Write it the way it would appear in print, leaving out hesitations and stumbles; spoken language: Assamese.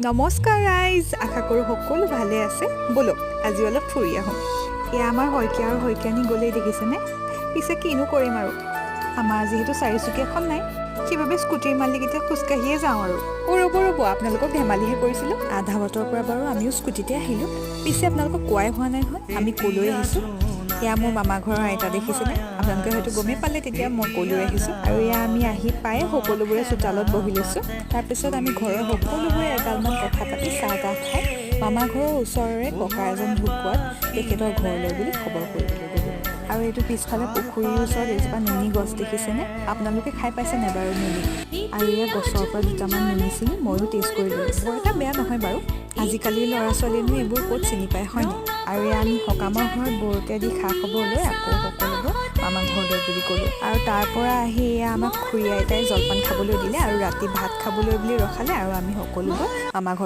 নমস্কাৰ ৰাইজ, আশা কৰোঁ সকলো ভালে আছে। বলক আজি অলপ ফুৰি আহোঁ। এয়া আমাৰ শইকীয়া আৰু শইকীয়ানী গ'লেই দেখিছেনে। পিছে কিনো কৰিম আৰু, আমাৰ যিহেতু চাৰিচকীয়াখন নাই, সেইবাবে স্কুটিৰ মালিক এতিয়া খোজকাঢ়িয়ে যাওঁ আৰু। ৰ'ব আপোনালোকক ধেমালিহে কৰিছিলোঁ। আধা বাটৰ পৰা বাৰু আমিও স্কুটিতে আহিলোঁ। পিছে আপোনালোকক কোৱাই হোৱা নাই নহয় আমি ক'লৈ আহিছোঁ। এয়া মোৰ মামা ঘৰৰ আইতা দেখিছেনে। আপোনালোকে হয়তো গমেই পালে তেতিয়া মই ক'লৈ আহিছোঁ। আৰু এয়া আমি আহি পাই সকলোবোৰে চোতালত বহি লৈছোঁ। তাৰপিছত আমি ঘৰৰ সকলোবোৰে এগালমান কথা পাতি চাহ তাহ খাই মামা ঘৰৰ ওচৰৰে ককা এজন ঢুকুৱাত তেখেতৰ ঘৰলৈ বুলি খবৰ কৰিবলৈ গ'লোঁ। আৰু এইটো পিছফালে পুখুৰীৰ ওচৰত এজোপা নুনি গছ দেখিছেনে। আপোনালোকে খাই পাইছেনে বাৰু নুনি? আৰু এয়া গছৰ পৰা দুটামান নুনি ছিঙি ময়ো টেষ্ট কৰি ল'লোঁ। বৰ এটা বেয়া নহয় বাৰু। আজিকালিৰ ল'ৰা ছোৱালীয়েনো এইবোৰ ক'ত চিনি পায় হয়নে। আৰু এয়া আমি সকামৰ ঘৰত বৰতীয়া দি খা খবৰ লৈ আকৌ সকলোবোৰ মামা ঘৰলৈ বুলি গ'লোঁ। আৰু তাৰ পৰা আহি এয়া আমাক খুৰী আইতাই জলপান খাবলৈ দিলে আৰু ৰাতি ভাত খাবলৈ বুলি ৰখালে। আৰু আমি সকলোবোৰ মামা ঘৰ